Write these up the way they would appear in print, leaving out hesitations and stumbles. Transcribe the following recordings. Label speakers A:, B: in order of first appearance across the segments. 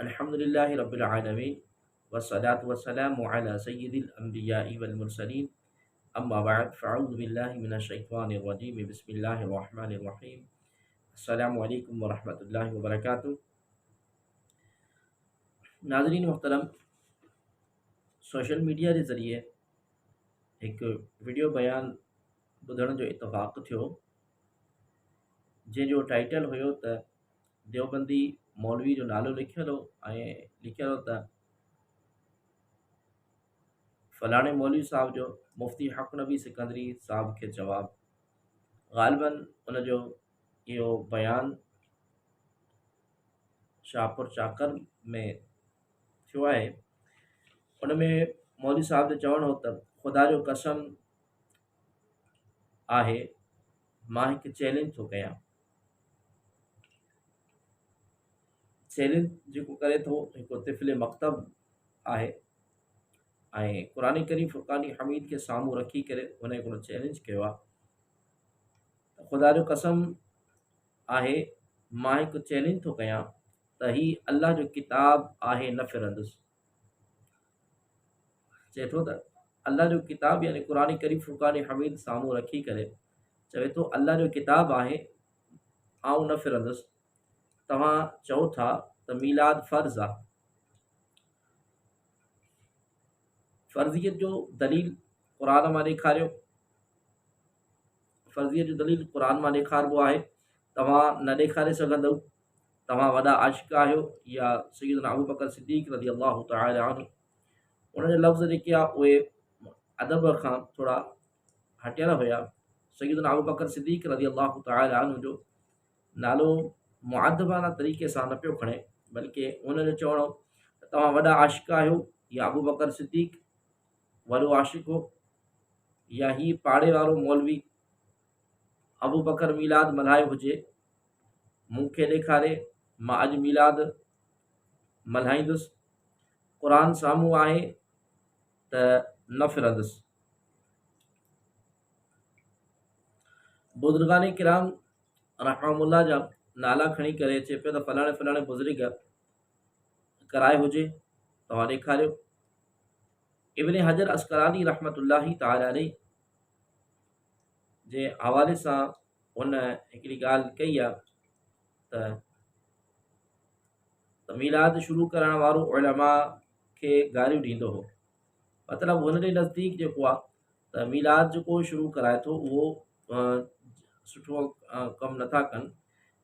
A: अल्हम्दुलिल्लाहि रब्बिल आलमीन वस्सलातु वस्सलामु अला सय्यिदिल अंबियाइ वल मुरसलीन अम्मा बअद फ़अऊज़ु बिल्लाहि मिनश शैतानिर रजीम बिस्मिल्लाहिर रहमानिर रहीम अस्सलामु अलैकुम व रहमतुल्लाहि व बरकातुहू। नाज़रीन मोहतरम, सोशल मीडिया के ज़रिए एक वीडियो बयान ॿुधण जो इत्तफ़ाक़ थियो, जंहिंजो टाइटल हुयो त देवबंदी मौलवी जो नालो लिखियल हो ऐं लिखियल हो त फलाणे मौलवी साहब जो मुफ्ती हक़ नबी सिकंदरी साहब खे जवाबु। ग़ालिबन उन जो इहो बयान शाहपुर चाकर में थियो आहे। उन में मौलवी साहब जो चवणु हो त ख़ुदा जो कसम आहे, मां हिकु चैलेंज थो कयां। चैलेंज जेको करे थो हिकु तिफ़िल मकतब आहे ऐं क़ुरान करीम फ़ुरक़ान हमीद खे साम्हूं रखी करे हुन हिकिड़ो चैलेंज कयो आहे। ख़ुदा जो कसम आहे, मां हिकु चैलेंज थो कयां त ही अल्लाह जो किताब आहे, न फिरंदुसि। चए थो त अल्लाह जो किताब यानी क़ुरान करीम फ़ुरक़ान हमीद साम्हूं रखी करे चवे थो अल्लाह जो किताब आहे, आऊं न फिरंदुसि। तव्हां चओ था त मीलाद फ़र्ज़ आहे। फ़र्ज़ियत जो दलील क़ुरान मां ॾेखारियो। फ़र्ज़ियत जो दलील क़ुरान मां ॾेखारिबो आहे, तव्हां न ॾेखारे सघंदव। तव्हां वॾा आशिक़ आहियो या सय्यदना अबू बकर सिद्दीक़ रज़ी अल्लाह तआला अन्हु, उनजा लफ़्ज़ जेके आहे उहे अदब खां थोरा हटियल हुया। सय्यदना अबू बकर सिद्दीक़ रज़ी अल्लाह तआला अन्हु जो नालो मुअद्दबाना तरीक़े सां न पियो खणे, बल्कि हुनजो चवणो त तव्हां वॾा आशिक़ आहियो या अबू बकर सिद्दीक़ वॾो आशिक़ हो, या ही पाड़े वारो मौलवी अबू बकर मीलाद मल्हायो हुजे, मूंखे ॾेखारे, मां अॼु मीलाद मल्हाईंदुसि। क़ुरान साम्हूं आहे त न फिरंदुसि। बुज़ुर्गान किराम रहमहुल्लाह जा नाला खणी करे चए पियो त फलाणे फलाणे बुज़ुर्ग कराए हुजे, तव्हां ॾेखारियो। इब्न हजर अस्क़लानी रहमतुल्लाहि तआला अलैहि जे हवाले सां उन हिकिड़ी ॻाल्हि कई आहे त मीलाद शुरू करण वारो उलमा खे गारियूं ॾींदो हो। मतिलबु हुनजे नज़दीक जेको आहे त मीलाद जेको शुरू कराए थो उहो सुठो कमु नथा कनि,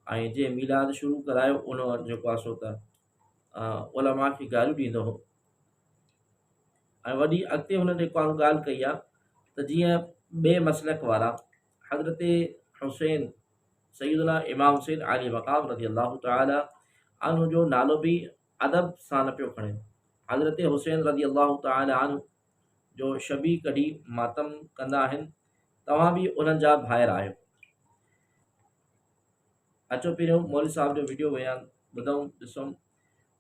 A: ऐं जे मीलाद शुरू करायो उन जेको आहे सो त उलमा खे गारियूं ॾींदो हो। ऐं वॾी अॻिते हुन जेको आहे ॻाल्हि कई आहे त जीअं ॿिए मसलक वारा हज़रत हुसैन सय्यदना इमाम हुसैन आली मक़ाम रज़ी अल्लाह तआला अन्हु जो नालो बि अदब सां न पियो खणे। हज़रत हुसैन रज़ी अल्लाह तआला अन्हु जो शबी कढी मातम कंदा आहिनि, तव्हां बि उन्हनि जा भाइर आहियो। अचो पहिरियों मौलवी साहब जो वीडियो बयान ॿुधूं, ॾिसूं,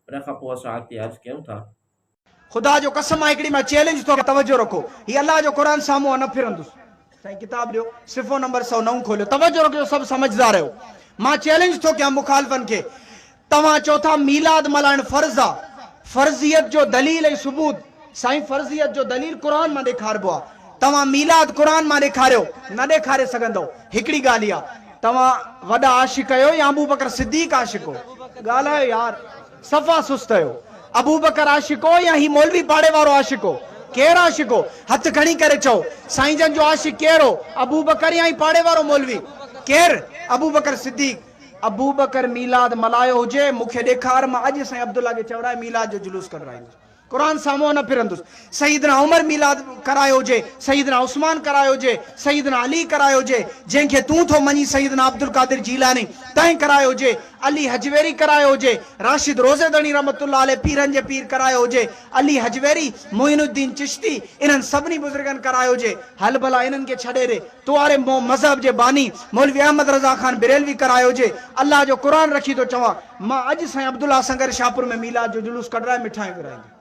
A: उन खां पोइ असां अॻिते अर्ज़ कयूं था।
B: खुदा जो कसम आहे, हिकिड़ी मां चैलेंज थो तवजो रखो, ही अल्लाह जो क़ुरान साम्हूं न फिरंदुसि। साईं किताब ॾियो, सिफ़ो नंबर 109 खोलियो, तवजो रखो, सभु समझदार आहियो। मां चैलेंज थो कयां मुखालफ़न खे, तव्हां चओ था मीलाद मल्हाइण फर्ज़ आहे। फर्ज़ियत जो दलील ऐं सबूत, साईं फर्ज़ियत जो दलील क़ुरान मां ॾेखारिबो आहे। तव्हां मीलाद क़ुरान मां ॾेखारियो, न ॾेखारे सघंदव। हिकिड़ी ॻाल्हि आहे, तव्हां वॾा आशिक़ आहियो या अबू बकर सिद्दीक़ आशिक़ हो? ॻाल्हायो यार, सफ़ा सुस्त आहियो। अबू बकर आशिक़ हो या ही मौलवी पाड़े वारो आशिक़ हो? केरु आशिक़ हो? हथ खणी करे चओ, साईं जन जो आशिक़ केरु हो? अबू बकर या ही पाड़े वारो मौलवी? केरु? अबू बकर सिद्दीक़। अबू बकर मीलाद मल्हायो हुजे, मूंखे ॾेखार, मां अॼु साईं अब्दुल्ला खे चवराए मीलाद जो जुलूस कढाईंदुसि। क़ुरान साम्हूं न फिरंदुसि। सईदना उमर मीलाद करायो हुजे, सईदना उस्मान करायो हुजे, सईदना अली करायो हुजे, जंहिंखे तूं थो मञी सईदना अब्दुल कादिर जीलानी तंहिं करायो हुजे, अली हजवेरी करायो हुजे, राशिद रोज़ेदणी रहमतुल्लाह अलैह पीरनि जे पीर करायो हुजे, अली हजवेरी, मोइनुद्दीन चिश्ती, इन्हनि सभिनी बुज़ुर्गनि करायो हुजे, हल भला इन्हनि खे छॾे ॾे। तुआरे मज़हब जे बानी मौलवी अहमद रज़ा ख़ान बिरेलवी करायो हुजे। अल्लाह जो क़ुरान रखी थो चवां, मां अॼु साईं अब्दुल्ला संगर शाहपुर में मीलाद जो जुलूस कढाए मिठाइयूं विराईंदुसि।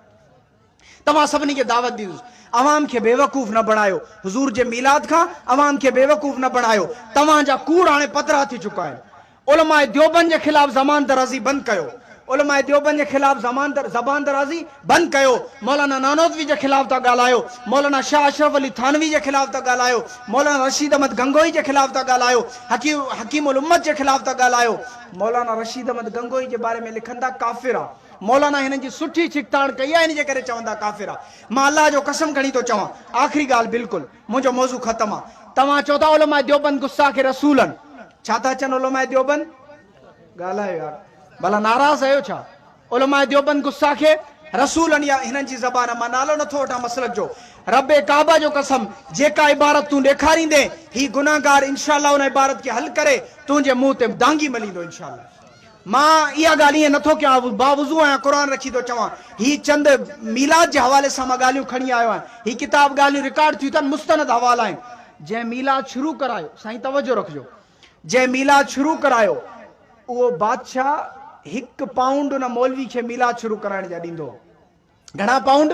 B: तव्हां सभिनी खे दावत ॾींदुसि, अवाम खे बेवकूफ़ न बणायो। हुज़ूर जे मीलाद खां अवाम खे बेवकूफ़ न बणायो। तव्हांजा कूड़ हाणे पतरा थी चुका आहिनि। उलमाए देवबंद जे ख़िलाफ़ ज़मान दराज़ी बंदि कयो। उलमा देवबंद के खिलाफ ज़बान दराज़ी बंद कयो। मौलाना नानोतवी के खिलाफ था ॻाल्हायो, मौलाना शाह अशरफ अली थानवी के खिलाफ था ॻाल्हायो, मौलाना रशीद अहमद गंगोई के खिलाफ था ॻाल्हायो, हकीम उल उम्मत के खिलाफ था ॻाल्हायो। मौलाना रशीद अहमद गंगोई के बारे में लिखंदा काफ़िर आ। मौलाना हिन जी सुठी छिकताण कई आहे, हिन जे करे चवंदा काफ़िर आ। मां अल्लाह जो कसम खणी तो चवां, आख़िरी ॻाल्हि बिल्कुलु मुंहिंजो मौज़ू ख़तम आहे। तव्हां चओ था उलमा देवबंद गुस्सा खे रसूलन, छा था चवनि उलमा देवबंद? ॻाल्हायो यार, भला नाराज़ आहियो छा? उलमा देवबंद गुस्सा खे रसूलन या हिननि जी ज़बान, मां नालो नथो वठां मसलक जो, रब्बे काबा जो कसम, जेका इबारत तूं ॾेखारींदे ही गुनाहगार इंशाअल्लाह उन इबारत खे हल करे तुंहिंजे मुंहं ते दांगी मलींदो इंशाअल्लाह। मां इहा ॻाल्हि ईअं नथो कयां, बावज़ू आहियां, क़ुर रखी थो चवां। ही चंद मीलाद जे हवाले सां मां ॻाल्हियूं खणी आयो आहियां। ही किताब ॻाल्हियूं रिकॉर्ड थियूं अथनि, मुस्तनद हवाला आहिनि। जंहिं मीलाद शुरू करायो, साईं तवजो रखिजो, जंहिं मीलाद शुरू करायो उहो बादशाह 1 पाउंड उन मौलवी खे मीलाद शुरू कराइण जा ॾींदो। घणा पाउंड?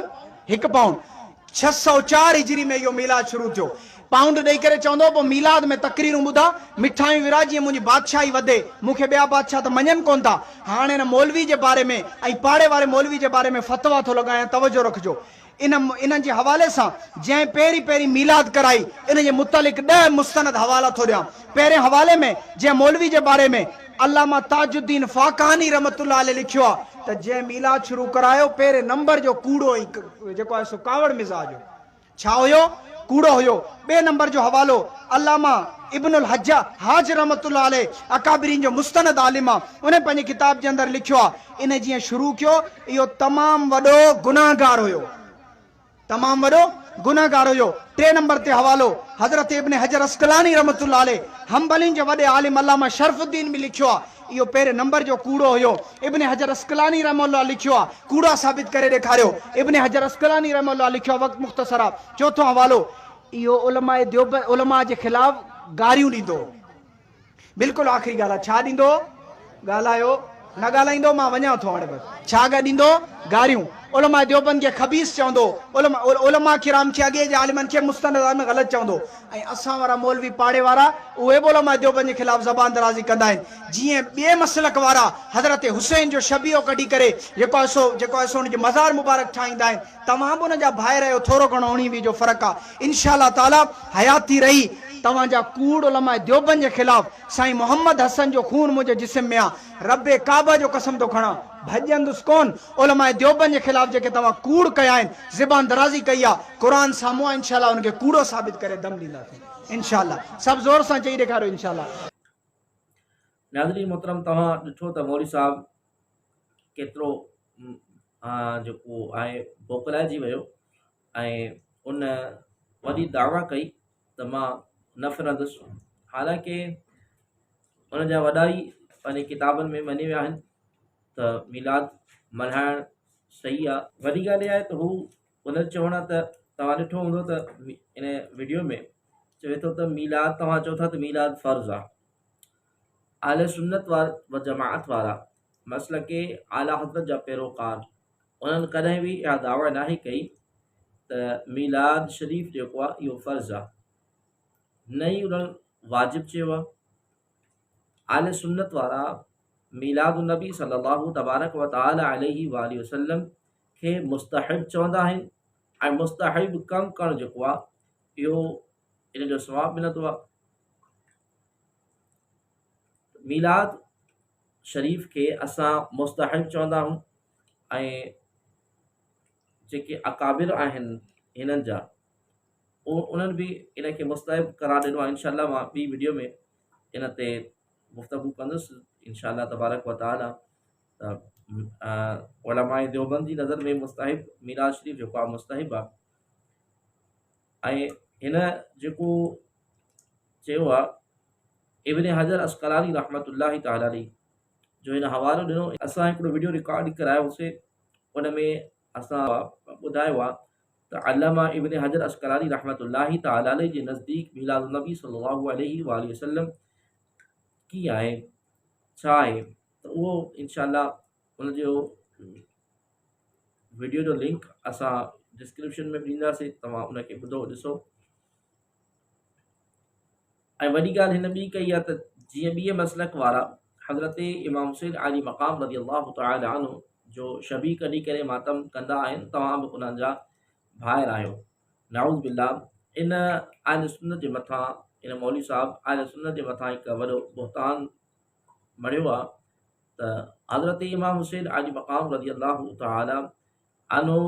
B: 1 पाउंड। 604 हिजरी में इहो मीलाद शुरू थियो। पाउंड ॾेई करे चवंदो पोइ मीलाद में तकरीरूं ॿुधा, मिठाइयूं विराए, जीअं मुंहिंजी बादशाही वधे, मूंखे ॿिया बादशाह त मञनि कोन था। हाणे हिन मौलवी जे बारे में ऐं पाड़े वारे मौलवी जे बारे में फतवा थो लॻायां, तवजो रखिजो। इन जे हवाले सां जंहिं पहिरीं मीलाद कराई, इन जे मुतलिक़ 10 मुस्तनद हवाला थो ॾियां। पहिरें हवाले में जंहिं मौलवी जे बारे में अल्लामा ताजुद्दीन फाकानी रहमतुल्लाह अलैह लिखियो आहे त जंहिं मीलाद शुरू करायो पहिरें नंबर जो कूड़ो जेको आहे सो कावड़ मिज़ाज हो। छा हुयो? कूड़ो हुयो। ॿिए नंबर जो हवालो अल्लामा इब्नुल हाज रहमतुल्लाह अलैह, अकाबिरीन जो मुस्तनद आलिम आहे, उन पंहिंजी किताब जे अंदरि लिखियो आहे, इन जीअं शुरू कयो इहो तमामु वॾो गुनाहगार हुयो, तमामु वॾो गुनाहगार हुयो। 3 नंबर ते हवालो हज़रत इब्न हजर अस्कलानी रहमतुल्लाह अलैह, हंबलिन जे वॾे आलिम अल्लामा शरफुद्दीन बि लिखियो आहे, इहो पहिरें नंबर जो कूड़ो हुयो। इब्न हजर अस्कलानी रहमतुल्लाह लिखियो आहे, कूड़ा साबित करे ॾेखारियो। इब्न हजर अस्कलानी रहमतुल्लाह लिखियो आहे, वक़्त मुख़्तसर आहे। 4थों हवालो इहो उलमा जे ख़िलाफ़ गारियूं ॾींदो। बिल्कुलु आख़िरी ॻाल्हि आहे, छा ॾींदो? ॻाल्हायो, न ॻाल्हाईंदो मां वञां थो हाणे बसि। छा ॾींदो? गारियूं। उलमा देवबंद खे खबीस चवंदो, उलमा किराम खे अॻे जे आलिमनि खे मुस्तनद में ग़लति चवंदो, ऐं असां वारा मौलवी पाड़े वारा उहे बि उलमा देवबंद जे ख़िलाफ़ ज़बान दराज़ी कंदा आहिनि। जीअं ॿिए मसलक वारा हज़रत हुसैन जो शबीहो कढी करे जेको आहे सो उनखे मज़ार मुबारक ठाहींदा आहिनि। तव्हां बि उनजा भाइर आहियो, थोरो घणो 19-20 जो फ़र्क़ु आहे। इंशाअल्लाह ताला हयाती रही तव्हांजा कूड़ उलमा देवबंद जे ख़िलाफ़, साईं मोहम्मद हसन जो खून मुंहिंजे जिस्म में आहे, रब्बे काबा जो कसम थो खणां, भॼंदुसि कोन। उलमा देवबंद जे ख़िलाफ़ जेके तव्हां कूड़ कया आहिनि, ज़बान दराज़ी कई आहे, क़ुर साम्हूं आहे, इंशाअल्लाह उनखे कूड़ो साबित करे दम ॾींदासीं इंशाअल्लाह। सभु ज़ोर सां चई ॾेखारियो इंशाअल्लाह।
A: नाज़रीन मोहतरम, तव्हां ॾिठो त मौलवी साहब केतिरो जेको आहे मोकिलाइजी वियो ऐं उन वॾी दावा कई त मां न फिरंदुसि। हालांकि उनजा वॾा ई पंहिंजी किताबनि में मञी विया आहिनि त मीलाद मल्हाइणु सही आहे। वॾी ॻाल्हि इहा आहे त हू उन चवण त तव्हां ॾिठो हूंदो त इन वीडियो में चवे थो त मीलाद, तव्हां चओ था त मीलाद फ़र्ज़ु आहे। आले सुन्नत व जमाअत वारा मसलक के आला हज़रत जा पैरोकार उन्हनि कॾहिं बि इहा दावा नाहे कई त मीलाद शरीफ़ जेको आहे इहो फ़र्ज़ु आहे, न ई उन्हनि वाजिबु चयो आहे। आले सुन्नत वारा मीलाद नबी सल्लल्लाहु तबारक व तआला अलैहि वालि वसल्लम खे मुस्तहिब चवंदा आहिनि ऐं मुस्तहिब कमु करणु जेको आहे इहो इन जो सवाबु मिलंदो आहे। मीलाद शरीफ़ खे असां मुस्तहिब चवंदा आहियूं ऐं जेके अकाबिर आहिनि हिननि जा उन्हनि बि इन खे मुस्तहिब करार ॾिनो आहे। इंशाअल्लाह मां ॿी वीडियो में इन ते गुफ़्तगू कंदुसि इंशाअल्लाह तबारक व तआला। त उलमाए देवबंद जी नज़र में मुस्तहिब मीलाद शरीफ़ जेको आहे मुस्तहिब आहे। ऐं हिन जेको चयो आहे इब्न हजर अस्कलानी रहमतुल्लाहि तआला अलैहि जो हिन हवालो ॾिनो, असां हिकिड़ो वीडियो रिकॉर्ड करायोसीं, उन में असां ॿुधायो आहे त अल्लामा इब्न हजर अस्कलानी रहमतुल्लाहि तआला अलैहि जे नज़दीक मीलाद नबी सल्लल्लाहु अलैहि वसल्लम कीअं आहे, छा आहे, त उहो इंशाअल्लाह उनजो वीडियो जो लिंक असां डिस्क्रिप्शन में ॾींदासीं, तव्हां उनखे ॿुधो ॾिसो। ऐं वॾी ॻाल्हि हिन ॿी कई आहे त जीअं ॿिए मसलक वारा हज़रत इमाम हुसैन आली मक़ाम रज़ी अल्लाह तआला अन्हु जो शबी कढी करे मातम कंदा आहिनि, तव्हां बि उन्हनि जा भाइर आहियो। नाउज़ बिल्लाह। इन आल सुन्नत जे मथां, इन मौलवी साहब आल सुन्नत जे मथां हिकु वॾो बुहतान मढ़ियो आहे त हज़रत इमाम हुसैन आली मक़ाम रज़ी अल्लाह तआला अन्हु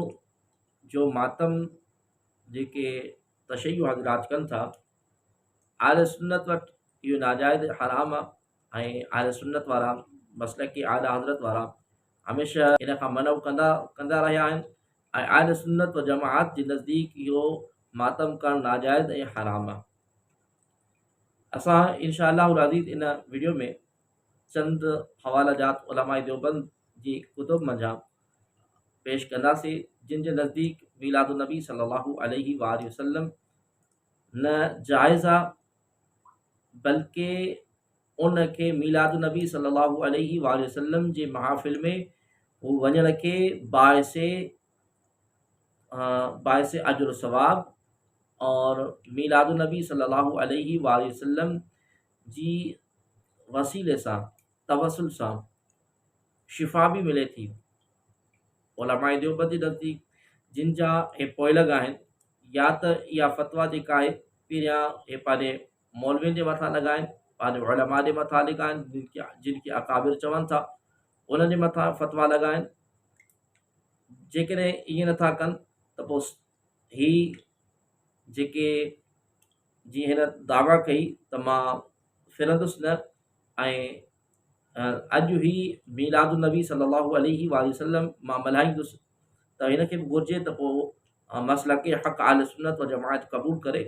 A: जो मातम जेके तशय्युअ हज़रात कनि था, आल सुन्नत वटि इहो नाजाइज़ हराम आहे ऐं आल सुन्नत वारा मसलक के आला हज़रत वारा हमेशह इन खां मनउ कंदा रहिया आहिनि ऐं आल सुन्नत व जमाअत जे नज़दीक इहो मातम करणु नाजाइज़ ऐं हराम आहे। असां इंशाअल्लाह अज़ीज़ इन वीडियो में चंद हवालाजात उलमाए देवबंद जी कुतुब मंझां पेश कंदासीं, जिन जे नज़दीक मीलादुन नबी सल्लल्लाहु अलैहि वसल्लम न जाइज़ आहे, बल्कि उन खे मीलादुन नबी सल्लल्लाहु अलैहि वसल्लम जे महफ़िल में हू वञण खे बाइसे अजुर सवाब और मीलादुन नबी सल्लल्लाहु अलैहि वसल्लम जी वसीले सां तवसुल सां शिफ़ा भी मिले थी। उलमाए देवबंद जे नज़दीक जिन जा हे पोइलग आहिनि, या त इहा फ़तवा जेका आहे पहिरियां हे पंहिंजे मौलवियुनि जे मथां लॻाइनि, पंहिंजे उलमा जे मथां लॻाइनि, जिन खे अकाबिर चवनि था उन्हनि जे मथां फ़तवा लॻाइनि। जेकॾहिं ईअं नथा कनि त पोइ ही जेके जीअं हिन दावा कई त मां फिरंदुसि न ऐं अॼु ही मीलादुन नबी सल्लल्लाहु अलैहि वसल्लम मां मल्हाईंदुसि, त हिनखे बि घुरिजे त पोइ मसलक हक़ आल सुन्नत व जमाअत क़बूल करे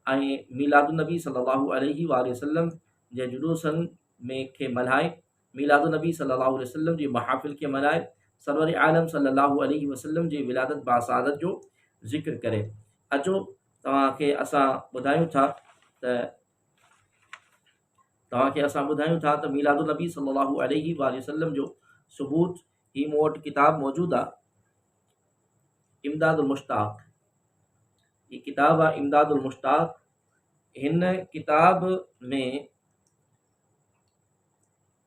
A: ऐं मीलादुन नबी सल्लल्लाहु अलैहि वसल्लम जे जुलूसनि में खे मल्हाए, मीलादुन नबी सल्लल्लाहु अलैहि वसल्लम जी महफ़िल खे मल्हाए, सरवर आलम सल्लल्लाहु अलैहि वसल्लम जी विलादत बासादत जो ज़िक्र करे। अचो तव्हांखे असां ॿुधायूं था त मीलादुन नबी सल्लल्लाहु अलैहि वसल्लम जो सबूत ही मूं वटि किताब मौजूदु आहे, इमदादुल मुश्ताक। ही किताब आहे इमदादुल मुश्ताक। हिन किताब में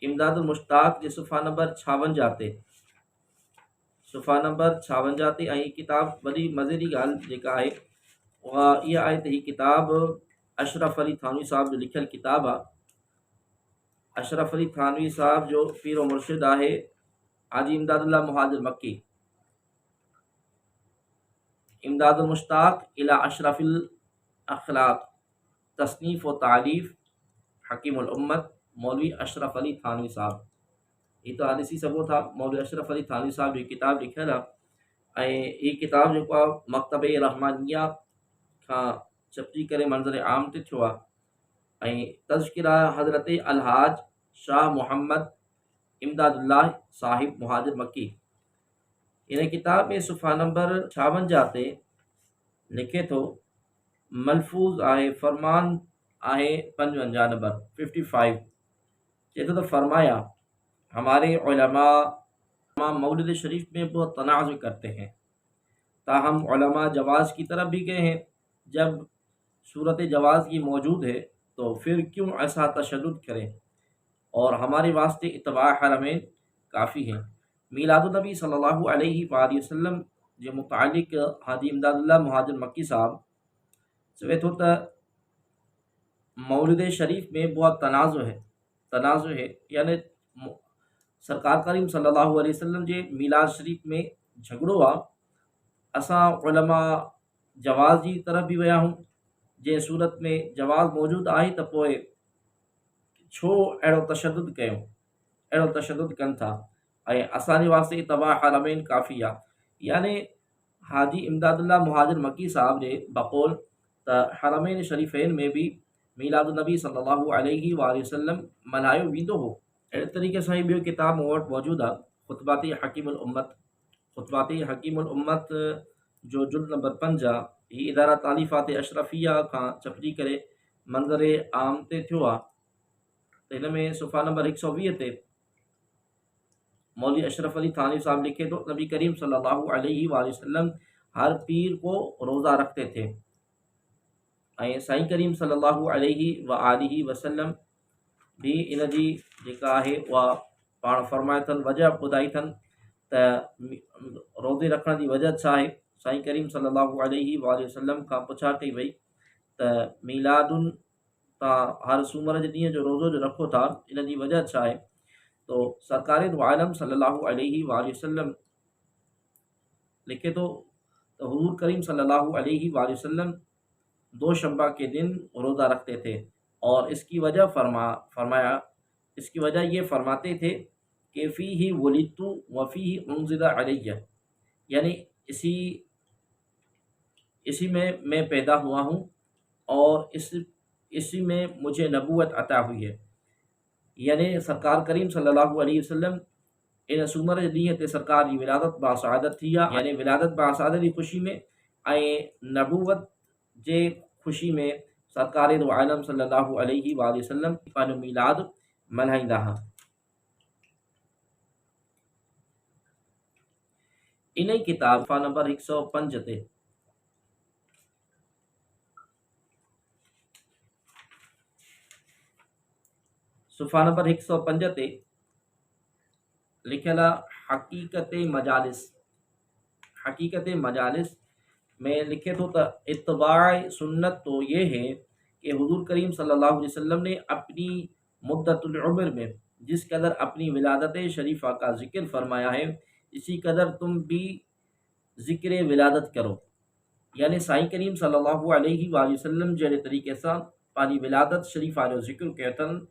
A: इमदादुल मुश्ताक जे सुफ़ा नंबर 56 ते ऐं किताब वॾी मज़े जी ॻाल्हि जेका आहे उहा इहा आहे त ही किताब अशरफ अली थानवी साहब जो लिखियलु किताब आहे। अशरफ अली थानवी साहब जो पीर मुर्शिद आहे हाजी इमदादुल्लाह मुहाजिर मक्की। इमदादुल मुश्ताक इला अशरफिल अखलाक, तसनीफ़ व तालीफ़ हकीमुल उम्मत मौलवी अशरफ अली थानवी साहब। ये तो ॾिसी सघो था, मौलवी अशरफ अली थानवी साहब जी किताब लिखियलु आहे ऐं हीअ किताब जेको आहे मकतब रहमानिया खां छपिजी करे मंज़र आम ते थियो आहे ऐं तज़किरा हज़रत अलहाज शाह मोहम्मद इमदादुल्लाह साहिब मुहाजिर मक्की। इन किताब में सुफ़ा नंबर 56 ते लिखे थो, मलफूज़ आहे, फरमान आहे 55 नंबर 55, चए तो फरमाया हमारे उलमा मौलिद शरीफ में बहुत तनाज़ करते हैं, ताहम उलमा जवाज़ की तरफ भी गए हैं। जब सूरत जवाज़ की मौजूद है तो फिर क्यों ऐसा तशद्दुद करें, और हमारे वास्ते इत्तबा हरमैन काफ़ी है। मीलादुन नबी सल्लल्लाहु अलैहि वसल्लम जे मुतालिक हाजी इमदादुल्लाह मुहाजिर मक्की साहब चवे थो त मौलिद शरीफ में बहुत तनाज़ु है, यानी सरकार करीम सल्लल्लाहु अलैहि वसल्लम जे मीलाद शरीफ में झगड़ो आहे। असां उलमा जवाज़ जी तरफ़ भी विया हूं, जंहिं सूरत में जवाज़ मौजूदु आहे त पोइ छो अहिड़ो तशद्दुद कनि था, ऐं असांजे वास्ते इत्तबा हरमैन काफ़ी आहे। यानी हाजी इमदादुल्लाह मुहाजिर मक्की साहब जे बक़ौल त हरमैन शरीफ़ैन में भी मीलादुन नबी सल्लल्लाहु अलैहि वसल्लम मल्हायो वेंदो हो। अहिड़े तरीक़े सां ही ॿियो किताब मूं वटि मौजूदु आहे, ख़ुतबाती हकीमुल उम्मत जो जुल्द नंबर 5 आहे। हीअ इदारा तालीफ़ात अशरफिया खां छपिजी करे मंज़र आम ते थियो आहे। त हिन में सुफ़ा नंबर 120 ते मौलवी अशरफ अली थानवी साहब लिखे तो, नबी करीम सल्लल्लाहु अलैहि वसल्लम हर पीर को रोज़ा रखते थे ऐं साईं करीम सल्लल्लाहु अलैहि वसल्लम भी इन जी जेका आहे उहा पाण फरमाए अथनि, वजह ॿुधाई अथनि त रोज़े रखण जी वजह छा आहे। साईं करीम सल्लल्लाहु अलैहि वसल्लम खां पुछा कई वई त मीलादुन तव्हां हर सूमर जे ॾींहं जो रोज़ो जो रखो था, इन जी वजह छा आहे। तो सरकार दो आलम सल्लल्लाहु अलैहि वसल्लम लिखे तो हुजूर करीम सल्लल्लाहु अलैहि वसल्लम दोशंबा के दिन रोज़ा रखते थे और इसकी वजह फरमाया, इसकी वजह ये फरमाते थे कि फ़ी ही वलिदतु व फ़ी ही उन्ज़िला अलैया, यानी इसी में मैं पैदा हुआ हूँ और इसी में मुझे नबूवत अता हुई है। यानी सरकार करीम सल्लल्लाहु अलैहि वसल्लम इन सूमर जे ॾींहं ते सरकार जी विलादत बासआदत थी आहे, यानी विलादत बासआदत जी ख़ुशी में ऐं नबूवत जे ख़ुशी में सरकार दो आलम सल्लल्लाहु अलैहि वसल्लम पंहिंजो मीलाद मल्हाईंदा हुआ। इन ई किताब सुफ़ा नंबर 105 ते सुफ़ा नंबर 105 ते लिखियल आहे हकीकत मजालिस में लिखे तो त इत्तबाए सुन्नत तो ये है कि हुजूर करीम सल्लल्लाहु अलैहि वसल्लम ने अपनी मुद्दतुल उम्र में जिस कदर अपनी विलादत शरीफा का जिक्र फरमाया है, इसी कदर तुम भी ज़िक्र विलादत करो। यानी साईं करीम सल्लल्लाहु अलैहि वसल्लम जहिड़े तरीक़े सां पंहिंजी विलादत शरीफा जो ज़िक्र कयो अथनि,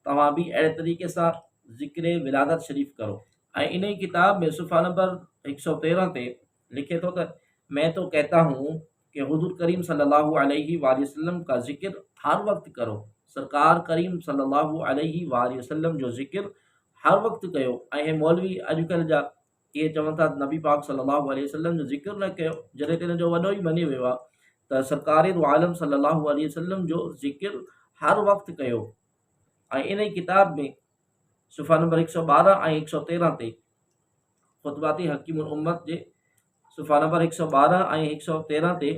A: तव्हां भी अहिड़े तरीक़े सां ज़िक्र विलादत शरीफ करो। ऐं इन ही किताब में सुफ़ा नंबर 113 ते लिखे तो त मैं तो कहता हूँ कि हुजूर करीम सल्लल्लाहु अलैहि वसल्लम का जिक्र हर वक्त करो। सरकार करीम सल्लल्लाहु अलैहि वसल्लम जो जिक्र हर वक्त कयो। ऐं मौलवी अॼुकल्ह जा इहे चवनि था नबी पाक सल्लल्लाहु अलैहि वसल्लम जो जिक्र न कयो, जॾहिं तिन जो वॾो ई मञी वियो आहे त सरकार दो आलम सल्लल्लाहु अलैहि वसल्लम जो जिक्र हर वक्त कयो। ऐं इन ही किताब में सुफ़ा नंबर 112 ऐं 113 ते ख़ुतबाती हकीमुल उम्मत जे सुफ़ा नंबर 112 ऐं 113 ते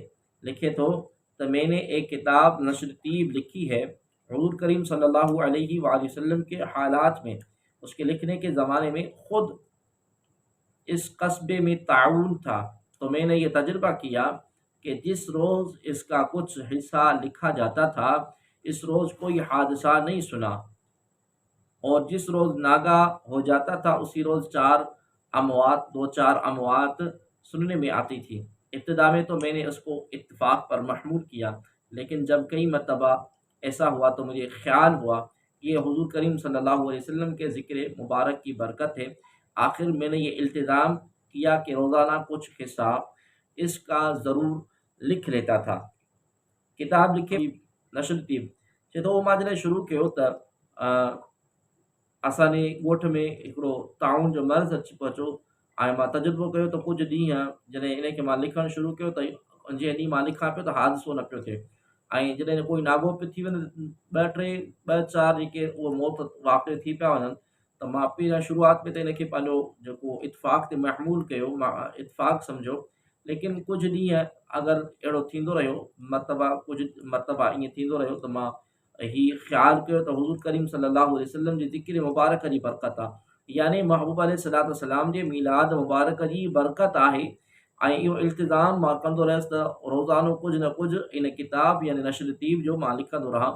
A: लिखे तो त मैंने एक किताब नशर तीब लिखी है। हुजूर करीम सल्लल्लाहु अलैहि वसल्लम के हालात में, उसके लिखने के ज़माने में खुद इस कस्बे में ताउन था, तो मैंने ये तजुर्बा किया कि जिस रोज़ इसका कुछ हिस्सा लिखा जाता था, इस रोज़ कोई हादसा नहीं सुना, और जिस रोज़ नागा हो जाता था उसी रोज़ दो चार अमवात सुनने में आती थी। इब्तिदा में तो मैंने उसको इत्तिफाक पर महमूल किया, लेकिन जब कई मरतबा ऐसा हुआ तो मुझे ख्याल हुआ कि ये हुजूर करीम सल्लल्लाहु अलैहि वसल्लम के ज़िक्र मुबारक की बरकत है। आखिर मैंने ये इल्तिज़ाम किया कि रोज़ाना कुछ हिस्सा इसका ज़रूर लिख लेता था। किताब लिखे नशर तीब चए थो मां जॾहिं शुरू कयो त असांजे ॻोठ में हिकिड़ो ताउन जो मर्ज़ अची पहुचो ऐं मां तजुर्बो कयो त कुझु ॾींहं जॾहिं इन खे मां लिखणु शुरू कयो त जंहिं ॾींहुं मां लिखां पियो त हादिसो न पियो थिए। ऐं जॾहिं कोई नागो पियो थी वञे ॿ चार जेके उहो मौत वाक़िअ थी पिया वञनि, त मां पहिरियां शुरूआति में त इन खे पंहिंजो जेको इत्तिफ़ाक़ ते महमूल कयो, मां इत्तिफ़ाक़ सम्झो। लेकिन कुझु ॾींहं अगरि अहिड़ो थींदो रहियो, कुझु मरतबा ईअं थींदो रहियो त मां हीउ ख़्यालु कयो त हुजूर करीम सल्लल्लाहु अलैहि वसल्लम जी ज़िक्र मुबारक जी बरकत आहे, यानी महबूब अलैहिस्सलातु वस्सलाम जे मीलाद मुबारक जी बरकत आहे। ऐं इहो इल्तिज़ाम मां कंदो रहियुसि त रोज़ानो कुझु न कुझु इन किताब यानी नशर तीब जो मां लिखंदो रहां,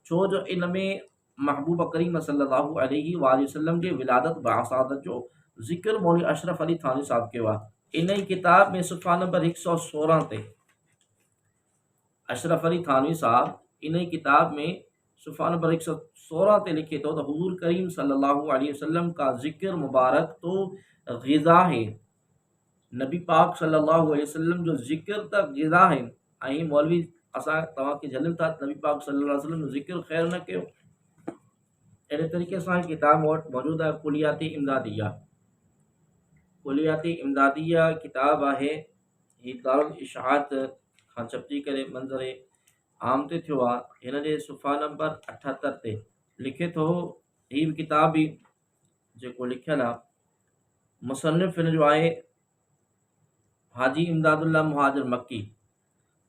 A: छो जो इन में महबूब करीम सल्लल्लाहु अलैहि वसल्लम जे विलादत बासादत जो ज़िक्र मौलवी अशरफ अली थानी साहब कयो आहे। इन ई किताब में सुफ़ा नंबर 116 ते अशरफ अली थानवी साहब इन ही किताब में सुफ़ा नंबर 116 ते लिखे तो त हुजूर करीम सल्लल्लाहु अलैहि वसल्लम का ज़िक्र मुबारक तो ग़िज़ा है। नबी पाक सल्लल्लाहु अलैहि वसल्लम जो ज़िक्र त ग़िज़ा है। ऐं मौलवी असां तव्हांखे झलनि था नबी पाक सल्लल्लाहु अलैहि वसल्लम जो ज़िक्र ख़ैर न कयो। अहिड़े तरीक़े सां किताब मूं वटि मौजूदु आहे कुलियाती इमदादिया किताब आहे। हीअ दारुल इशाअत खां छपजी करे मंज़र आम ते थियो आहे। हिन जे सुफ़ा नंबर 78 ते लिखे थो, हीअ बि किताब बि जेको लिखियलु आहे मुसन्निफ़ हिन जो आहे हाजी इमदादुल्ला मुहाजिर मक्की,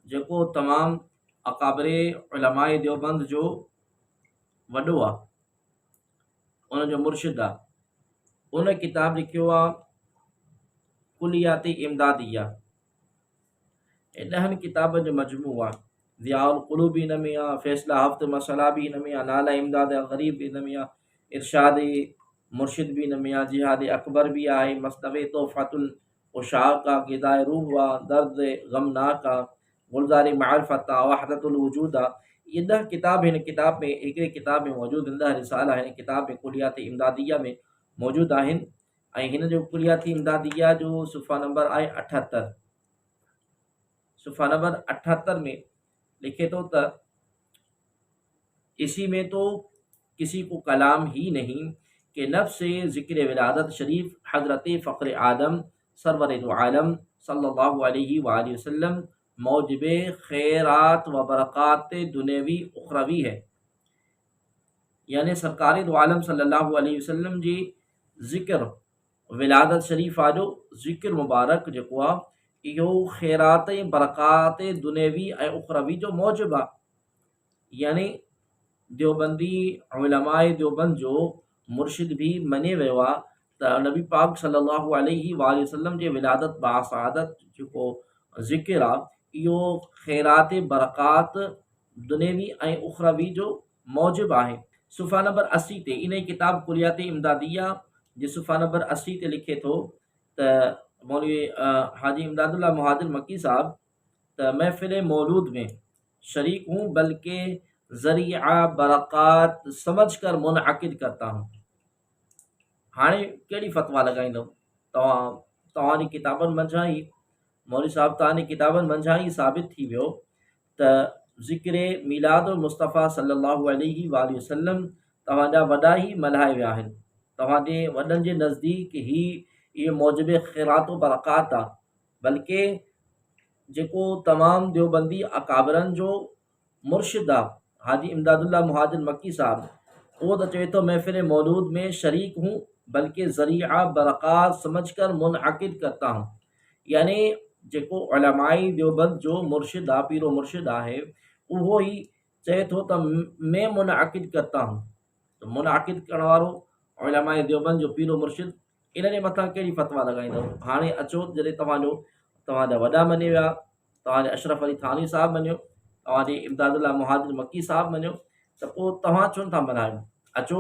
A: जेको तमामु अकाबिरे उलमाए देवबंद जो वॾो आहे। उनजो मुर्शिद आहे, उन किताब लिखियो आहे कुलियाती इमदादिया। हे 10 किताबनि जो मजमू आहे। ज़ियाउल क़ुलूब बि हिन में आहे, फ़ैसला हफ़्त मसला बि हिन में आहे, नाला इमदाद ग़रीब बि हिन में आहे, इरशाद मुर्शिद बि हिन में आहे, जिहाद अकबर बि आहे, मसनवे तोहफ़तुल उशाक़ आहे, ग़िज़ाए रूह आहे, दर्द ग़मनाक आहे, गुलज़ार मारिफ़त आहे, वहदतुल वजूद आहे। ये 10 किताब हिन किताब में हिकिड़े किताब में मौजूदु, 10 रिसाला हिन किताब में कुलियात इमदादिया में मौजूदु आहिनि। ऐं हिन जो कुलियात इमदादिया जो सुफ़ा नंबर आहे 78। सुफ़ा नंबर 78 में लिखे तो इसी में तो किसी को कलाम ही नहीं कि नफ्स से ज़िक्र विलादत शरीफ हज़रत फ़ख्र आदम सरवर दो आलम सल्लल्लाहु अलैहि वसल्लम मौजब खैरात व बरक़ात दुनियावी उखरवी है। यानी सरकार दो आलम सल्लल्लाहु अलैहि वसल्लम जी ज़िक्र विलादत शरीफ़ा जो ज़िक्र मुबारक जेको आहे इहो खैरात बरक़ात दुनियावी ऐं उखरवी जो मौजब आहे। यानी देवबंदी उलमाए देवबंद जो मुर्शिद भी मञे वियो आहे त नबी पाक सल्लल्लाहु अलैहि वसल्लम जे विलादत बासादत जेको ज़िक्र आहे इहो खैरात बरक़ात दुनियावी ऐं उखरवी जो मौजब आहे। सुफ़ा नंबर 80 ते इन किताब कुलियात इमदादिया जे सुफ़ा नंबर 80 ते लिखे थो त मौलवी हाजी इमदादुल्लाह मुहाजिर मक्की साहब त महफ़िल मौलूद में शरीक हूँ बल्कि ज़रिया बरक़ात समझ कर मुनअक़िद करता हूँ। हाणे कहिड़ी फ़तवा लॻाईंदव तव्हांजी किताबनि मंझां ई मौलवी साहब तव्हांजी किताबनि मंझां ई साबित थी वियो त ज़िक्र मीलादुल मुस्तफ़ा सल्लल्लाहु अलैहि वसल्लम तव्हांजा वॾा ई मल्हाए विया आहिनि। तव्हांजे वॾनि जे नज़दीक ई इहो मौजब खैरात व बरक़ात आहे, बल्कि जेको तमामु देवबंदी अकाबरनि जो मुर्शिद आहे हाजी इमदादुल्लाह मुहाजिर मक्की साहब, उहो त चवे थो महफ़िल मौलूद में शरीक हूँ बल्कि ज़रिया बरक़ात समझ कर मुनअक़िद करता हूँ। यानी जेको उलमाए देवबंद जो मुर्शिद आहे पीरो मुर्शिद आहे उहो ई चए थो त मैं मुनअक़िद करता हूँ। त मुनअक़िद करण वारो उलमाए देवबंद जो पीरो मुर्शिद इन जे मथां कहिड़ी फ़तवा लॻाईंदव। हाणे अचो जॾहिं तव्हांजा वॾा मञे विया, तव्हांजे अशरफ अली थानी साहब मञियो, तव्हांजे इमदादुल्लाह मुहाजिर मक्की साहब मञियो, त पोइ तव्हां छो नथा मल्हायो। अचो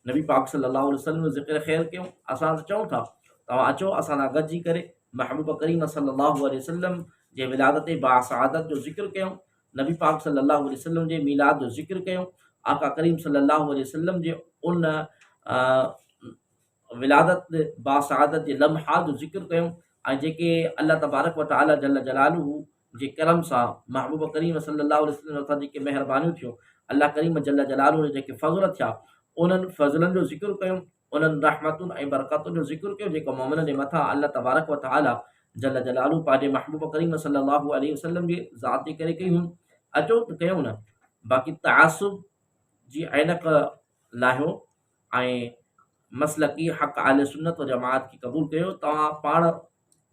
A: नबी पाक सल्लल्लाहु अलैहि वसल्लम जो ज़िक्र ख़ैर कयूं। असां त चऊं था तव्हां अचो असां सां गॾिजी करे महबूब करीम सल्लल्लाहु अलैहि वसल्लम जे विलादत बासआदत जो ज़िक्र कयूं, नबी पाक सल्लल्लाहु अलैहि वसल्लम जे मीलाद जो ज़िक्र कयूं, आका करीम सल्लल्लाहु अलैहि वसल्लम जे उन विलादत बासआदत जे लम्हा जो ज़िक्र कयूं ऐं जेके अल्लाह तबारक व तआला जल्ल जलालुहु जे करम सां महबूब करीम सल्लल्लाहु अलैहि वसल्लम सां जेके महिरबानियूं थियूं, अल्लाह करीम जल्ल जलालुहु जेके फ़ज़ल थिया उन्हनि फ़ज़लनि जो ज़िक्र कयूं, उन्हनि रहमतुनि ऐं बरक़तुनि जो ज़िक्र कयूं जेको मोमिननि जे मथां अल्लाह तबारक व तआला जल्ल जलालुहु पंहिंजे महबूब करीम सल्लल्लाहु अलैहि वसल्लम जे ज़ात जे करे कयूं। अचो त कयूं न। बाक़ी तआसुब जी ऐनक लाहियो ऐं मसलकी हक़ आले सुन्नत व जमात खे क़बूल कयो। तव्हां पाण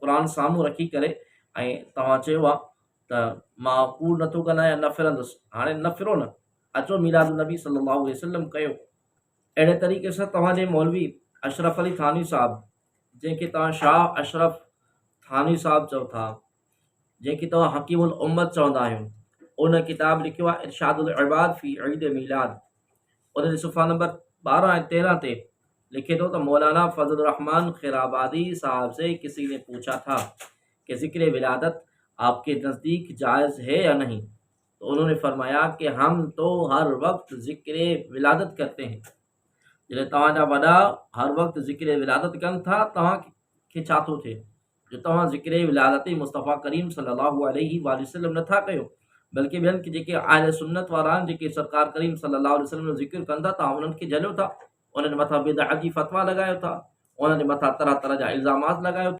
A: क़ुरान साम्हूं रखी करे ऐं तव्हां चयो आहे त मां कूड़ नथो ॻाल्हायां या न फिरंदुसि। हाणे न फिरो न, अचो मीलाद नबी सल्लल्लाहु अलैहि वसल्लम कयो। अहिड़े तरीक़े सां तव्हांजे मौलवी अशरफ अली थानी साहब, जंहिंखे तव्हां शाह अशरफ थानी साहब चओ था, जंहिंखे तव्हां हकीमुल उम्मत चवंदा आहियो, उन किताब लिखियो आहे इरशादुल इबाद फ़ी ईद मीलाद। उन जे सुफ़ा नंबर 12 ऐं 13 ते लिखे थो त मौलाना फजल रहमान खैराबादी साहब से किसी ने पूछा था कि ज़िक्र विलादत आपके नज़दीक जायज़ है या नहीं, तो उन्होंने फरमाया कि हम तो हर वक्त ज़िक्र विलादत करते हैं। जॾहिं तव्हांजा वॾा हर वक्त ज़िक्र विलादत कनि था, तव्हांखे छा थो थिए जो तव्हां ज़िक्र विलादत मुस्तफ़ा करीम सल्लल्लाहु अलैहि वसल्लम नथा कयो, बल्कि ॿियनि के जेके आहिल सुन्नत वारा आहिनि, जेके सरकार करीम सल्लल्लाहु अलैहि वसल्लम जो ज़िक्र कनि था, तव्हां उन्हनि खे झलियो था, उन्हनि मथां बिदअत जी फ़तवा लॻायो था, उन्हनि जे मथां तरह तरह जा इल्ज़ामात लॻायो